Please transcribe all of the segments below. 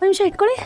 ನಿಮಿಷ ಇಟ್ಕೊಳ್ಳಿ.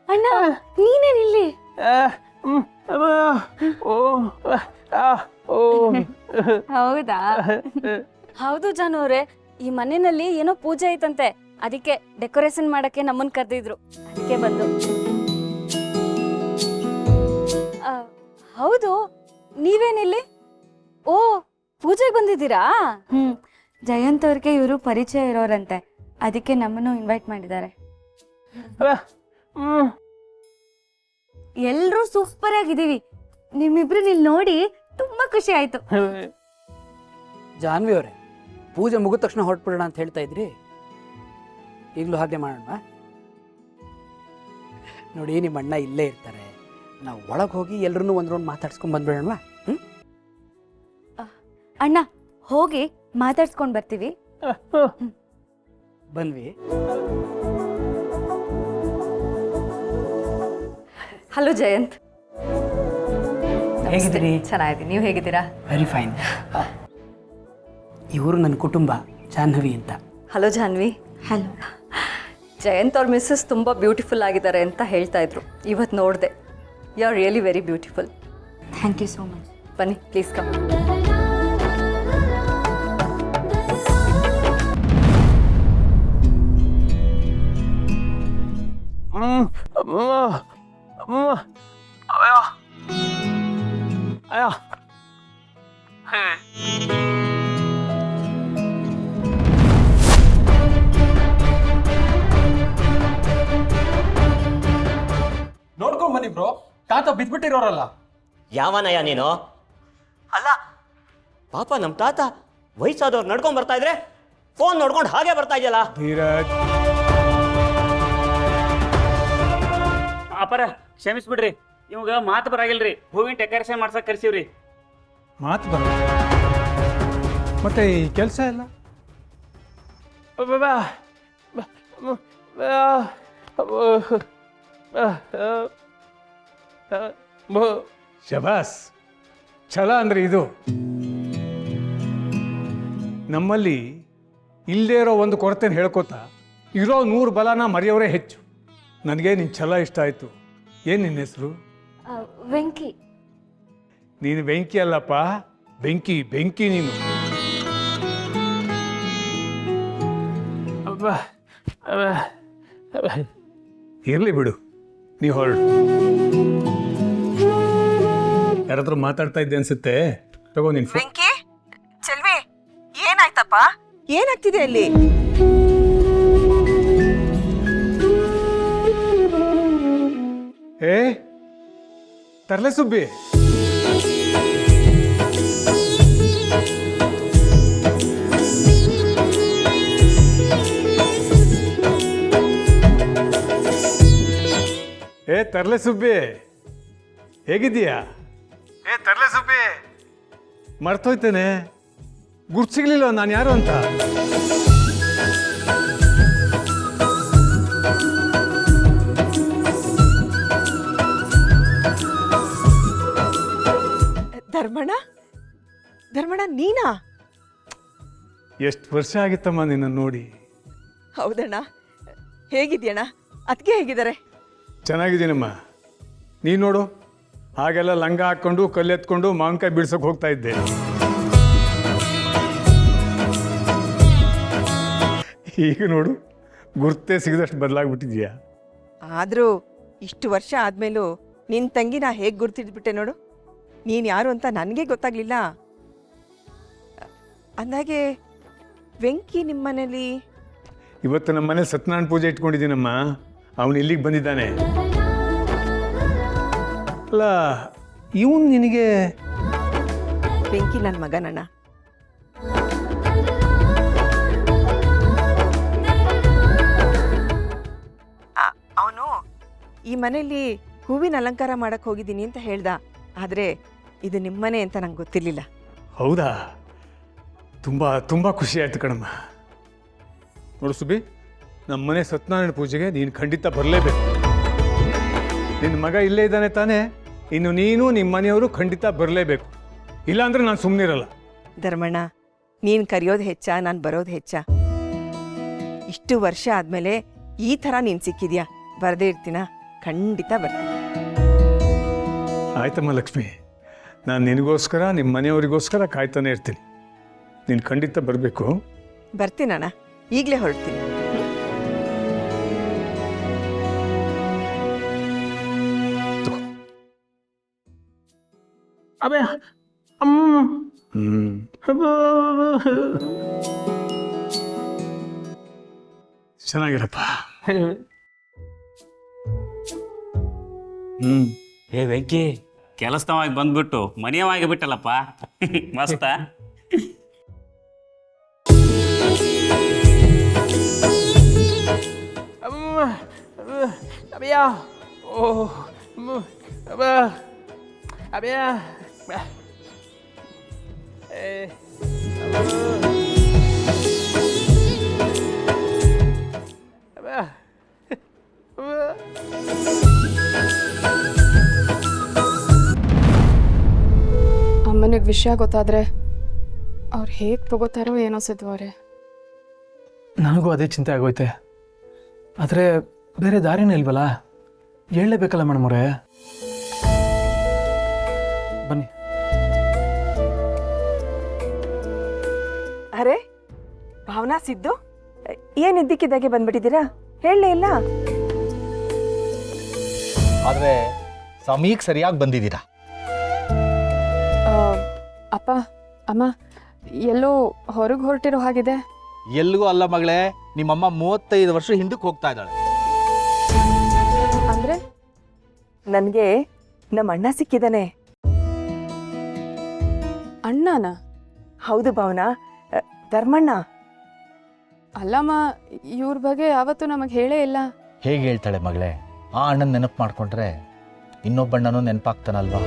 ಅಣ್ಣ ನೀನೇನಿಲ್ಲಿ? ಹೌದಾ? ಹೌದು ಜಾನು ಅವ್ರೆ, ಈ ಮನೆಯಲ್ಲಿ ಏನೋ ಪೂಜೆ ಐತಂತೆ, ಅದಕ್ಕೆ ಡೆಕೋರೇಷನ್ ಮಾಡಕ್ಕೆ ನಮ್ಮನ್ ಕರೆದಿದ್ರು, ಅದಕ್ಕೆ ಬಂದು. ಹೌದು, ನೀವೇನಿಲ್ಲಿ? ಓ, ಪೂಜೆಗೆ ಬಂದಿದ್ದೀರಾ? ಜಯಂತ್ ಅವ್ರಿಗೆ ಇವರು ಪರಿಚಯ ಇರೋರಂತೆ, ಅದಕ್ಕೆ ನಮ್ಮನ್ನು ಇನ್ವೈಟ್ ಮಾಡಿದ್ದಾರೆ. ಎಲ್ರೂ ಸೂಪರ್ ಆಗಿದ್ದೀವಿ. ನಿಮ್ಮಿಬ್ರು ಇಲ್ಲಿ ನೋಡಿ ತುಂಬಾ ಖುಷಿ ಆಯ್ತು. ಜಾನ್ವಿ ಅವರೇ, ಪೂಜೆ ಮುಗಿದ ತಕ್ಷಣ ಹೊರಟ್ಬಿಡೋಣ ಅಂತ ಹೇಳ್ತಾ ಇದ್ರಿ, ಈಗಲೂ ಹಾಗೆ ಮಾಡೋಣ. ನೋಡಿ, ನಿಮ್ಮ ಅಣ್ಣ ಇಲ್ಲೇ ಇರ್ತಾರೆ, ನಾವು ಒಳಗೆ ಹೋಗಿ ಎಲ್ಲರನ್ನೂ ಒಂದು ರೌಂಡ್ ಮಾತಾಡ್ಸ್ಕೊಂಡ್ ಬಂದ್ಬಿಡೋಣ. ಅಣ್ಣ, ಹೋಗಿ ಮಾತಾಡ್ಸ್ಕೊಂಡ್ ಬರ್ತೀವಿ. ಬಂದ್ವಿ. ಹಲೋ ಜಯಂತ್, ಹೇಗಿದ್ದೀರಿ? ಚೆನ್ನಾಗಿದ್ದೀನಿ, ನೀವು ಹೇಗಿದ್ದೀರಾ? Very fine. ಇವರು ನನ್ನ ಕುಟುಂಬ, ಜಾಹ್ನವಿ ಅಂತ. ಹಲೋ ಜಾನ್ವಿ. ಹಲೋ. ಜಯಂತ್ ಅವ್ರ ಮಿಸ್ಸಸ್ ತುಂಬ ಬ್ಯೂಟಿಫುಲ್ ಆಗಿದ್ದಾರೆ ಅಂತ ಹೇಳ್ತಾ ಇದ್ರು, ಇವತ್ತು ನೋಡಿದೆ. You are really very beautiful. Thank you so much. ಬನ್ನಿ ಪ್ಲೀಸ್ ಕಮ್. ನೋಡ್ಕೊಂಡ್ ಬನ್ನಿ ಬ್ರೋ, ತಾತ ಬಿದ್ಬಿಟ್ಟಿರೋರಲ್ಲ. ಯಾವನಯ್ಯ ನೀನು? ಅಲ್ಲ ಪಾಪ ನಮ್ಮ ತಾತ ವಯಸ್ಸಾದವ್ರು ನಡ್ಕೊಂಡ್ ಬರ್ತಾ ಇದ್ರೆ ಫೋನ್ ನೋಡ್ಕೊಂಡು ಹಾಗೆ ಬರ್ತಾ ಇದೆಯಲ್ಲ. ಧೀರಜ್, ಅಪ್ಪರ ಕ್ಷಮಿಸ್ಬಿಡ್ರಿ, ಇವಾಗ ಮಾತು ಬರಾಗಿಲ್ರಿ, ಹೂವಿನ ಡೆಕೋರೇಷನ್ ಮಾಡ್ಸಕ್ ಕರ್ಸಿವ್ರಿ. ಮಾತು ಬರ ಮತ್ತೆ ಈ ಕೆಲಸ ಎಲ್ಲ ಶಬಾಸ್. ಛಲ ಅಂದ್ರೆ ಇದು. ನಮ್ಮಲ್ಲಿ ಇಲ್ಲದೇ ಇರೋ ಒಂದು ಕೊರತೆನ ಹೇಳ್ಕೊತಾ ಇರೋ 100 ಬಲನ ಮರೆಯೋರೇ ಹೆಚ್ಚು. ನನಗೆ ನಿನ್ನ ಛಲ ಇಷ್ಟ ಆಯಿತು. ಏನು ನಿನ್ನ ಹೆಸರು? ವೆಂಕಿ. ನೀನು ಬೆಂಕಿ ಅಲ್ಲಪ್ಪ, ಬೆಂಕಿ ಬೆಂಕಿ ನೀನು. ಇರಲಿ ಬಿಡು, ನೀ ಹೊರಡು. ಯಾರಾದ್ರೂ ಮಾತಾಡ್ತಾ ಇದ್ದೆ ಅನ್ಸುತ್ತೆ, ತಗೋ ನಿನ್ ಫೋನ್. ವೆಂಕಿ, ಚೆಲ್ವಿ, ಏನಾಯ್ತಪ್ಪ? ಏನಾಗ್ತಿದೆ ಅಲ್ಲಿ? ಏ ತರ್ಲೆ ಸುಬ್ಬಿ, ಏ ತರ್ಲೆ ಸುಬ್ಬಿ, ಹೇಗಿದ್ದೀಯಾ? ಏ ತರ್ಲೆ ಸುಬ್ಬಿ, ಮರ್ತೋಯ್ತೇನೆ, ಗುರ್ಸಿಗ್ಲಿಲ್ಲ ನಾನು ಯಾರು ಅಂತ. ಧರ್ಮಣ್ಣ, ಧರ್ಮಣ್ಣ ನೀನಾ? ಎಷ್ಟು ವರ್ಷ ಆಗಿತ್ತಮ್ಮ ನಿನ್ನ ನೋಡಿ. ಹೌದಣ್ಣ, ಹೇಗಿದ್ಯಣ್ಣ? ಅದಕ್ಕೆ ಹೇಗಿದ್ದಾರೆ? ಚೆನ್ನಾಗಿದ್ದೀನಮ್ಮ. ನೀನು ನೋಡು, ಹಾಗೆಲ್ಲ ಲಂಗ ಹಾಕ್ಕೊಂಡು ಕಲ್ಲೆತ್ಕೊಂಡು ಮಾವಿನಕಾಯಿ ಬಿಡ್ಸೋಕೆ ಹೋಗ್ತಾ ಇದ್ದೆ. ಈಗ ನೋಡು, ಗುರ್ತೇ ಸಿಗದಷ್ಟು ಬದಲಾಗ್ಬಿಟ್ಟಿದ್ಯಾ. ಆದರೂ ಇಷ್ಟು ವರ್ಷ ಆದ್ಮೇಲೂ ನಿನ್ನ ತಂಗಿನ ಹೇಗೆ ಗುರ್ತಿಡ್ಬಿಟ್ಟೆ ನೋಡು. ನೀನು ಯಾರು ಅಂತ ನನಗೆ ಗೊತ್ತಾಗ್ಲಿಲ್ಲ. ಅಂದಾಗೆ ವೆಂಕಿ ನಿಮ್ಮ ಮನೇಲಿ? ಇವತ್ತು ನಮ್ಮ ಮನೇಲಿ ಸತ್ಯನಾರಾಯಣ ಪೂಜೆ ಇಟ್ಕೊಂಡಿದ್ದೀನಮ್ಮ. ಅವನು ಇಲ್ಲಿಗೆ ಬಂದಿದ್ದಾನೆ. ಅಲ್ಲ, ಇವನು ನಿನಗೆ? ವೆಂಕಿ ನನ್ನ ಮಗನಣ್ಣ. ಮನೆಯಲ್ಲಿ ಹೂವಿನ ಅಲಂಕಾರ ಮಾಡಕ್ ಹೋಗಿದ್ದೀನಿ ಅಂತ ಹೇಳ್ದ. ಆದ್ರೆ ಇದು ನಿಮ್ಮನೆ ಅಂತ ನಂಗೆ ಗೊತ್ತಿರ್ಲಿಲ್ಲ. ಹೌದಾ? ತುಂಬ ತುಂಬ ಖುಷಿ ಆಯಿತು ಕಣಮ್ಮ. ನೋಡು ಸುಬಿ, ನಮ್ಮ ಮನೆ ಸತ್ಯನಾರಾಯಣ ಪೂಜೆಗೆ ನೀನು ಖಂಡಿತ ಬರಲೇಬೇಕು. ನಿನ್ನ ಮಗ ಇಲ್ಲೇ ಇದ್ದಾನೆ ತಾನೇ, ಇನ್ನು ನೀನು ನಿಮ್ಮ ಮನೆಯವರು ಖಂಡಿತ ಬರಲೇಬೇಕು. ಇಲ್ಲಾಂದ್ರೆ ನಾನು ಸುಮ್ಮನಿರಲ್ಲ. ಧರ್ಮಣ್ಣ, ನೀನ್ ಕರೆಯೋದು ಹೆಚ್ಚ, ನಾನು ಬರೋದು ಹೆಚ್ಚ? ಇಷ್ಟು ವರ್ಷ ಆದ್ಮೇಲೆ ಈ ಥರ ನೀನು ಸಿಕ್ಕಿದ್ಯಾ. ಬರದೇ ಇರ್ತೀನ? ಖಂಡಿತ ಬರ್ತೀನಿ. ಆಯ್ತಮ್ಮ ಲಕ್ಷ್ಮಿ, ನಾನು ನಿನಗೋಸ್ಕರ ನಿಮ್ಮ ಮನೆಯವರಿಗೋಸ್ಕರ ಕಾಯ್ತಾನೆ ಇರ್ತೀನಿ. ನೀನು ಖಂಡಿತ ಬರಬೇಕು. ಬರ್ತೀನಣ್ಣ, ಈಗಲೇ ಹೊರಡ್ತೀನಿ. ಅಬೇ ಚೆನ್ನಾಗಿರಪ್ಪ. ಏ ವೆಂಕಿ, ಕೆಲಸದವಾಗಿ ಬಂದ್ಬಿಟ್ಟು ಮನೆಯವಾಗಿ ಬಿಟ್ಟಲ್ಲಪ್ಪ. ಮಸ್ತ. ಅಬ್ಯಾ, ಓ ಅಬ್ಬಾ, ಅಬ್ಯಾ, ಅಮ್ಮನಿಗೆ ವಿಷಯ ಗೊತ್ತಾದ್ರೆ ಅವ್ರು ಹೇಗೆ ತಗೋತಾರೋ ಏನೋ ಸಿದ್ಧವ್ರೆ. ನನಗೂ ಅದೇ ಚಿಂತೆ ಆಗೋಯ್ತೆ. ಆದರೆ ಬೇರೆ ದಾರಿನೇ ಇಲ್ವಲ್ಲ, ಹೇಳಲೇಬೇಕಲ್ಲ ಮೇಡಮ್ ಅವರೇ. ಬನ್ನಿ. ಅರೆ ಭಾವನಾ, ಸಿದ್ದು, ಏನ್ ಇದ್ದಕ್ಕಿದ್ದಾಗೆ ಬಂದ್ಬಿಟ್ಟಿದ್ದೀರಾ? ಹೇಳಲೇ ಇಲ್ಲ. ಆದರೆ ಸಮಯಕ್ಕೆ ಸರಿಯಾಗಿ ಬಂದಿದ್ದೀರಾ. ಅಪ್ಪ ಅಮ್ಮ ಎಲ್ಲೋ ಹೊರಗೆ ಹೊರಟಿರೋ ಹಾಗಿದೆ. ಎಲ್ಲಿಗೂ ಅಲ್ಲ ಮಗಳೇ, ನಿಮ್ಮಮ್ಮ 35 ವರ್ಷ ಹಿಂದಕ್ಕೆ ಹೋಗ್ತಾ ಇದ್ದಾಳೆ. ಅಂದ್ರೆ ನನಗೆ ನಮ್ಮ ಅಣ್ಣ ಸಿಕ್ಕಿದ್ದಾನೆ. ಅಣ್ಣನ? ಹೌದು ಭಾವನಾ, ಧರ್ಮಣ್ಣ. ಅಲ್ಲಮ್ಮ, ಇವ್ರ ಬಗ್ಗೆ ಯಾವತ್ತೂ ನಮಗೆ ಹೇಳೇ ಇಲ್ಲ. ಹೇಗೆ ಹೇಳ್ತಾಳೆ ಮಗಳೇ? ಆ ಅಣ್ಣನ ನೆನಪು ಮಾಡ್ಕೊಂಡ್ರೆ ಇನ್ನೊಬ್ಬಣ್ಣನೂ ನೆನಪಾಗ್ತಾನಲ್ವಾ?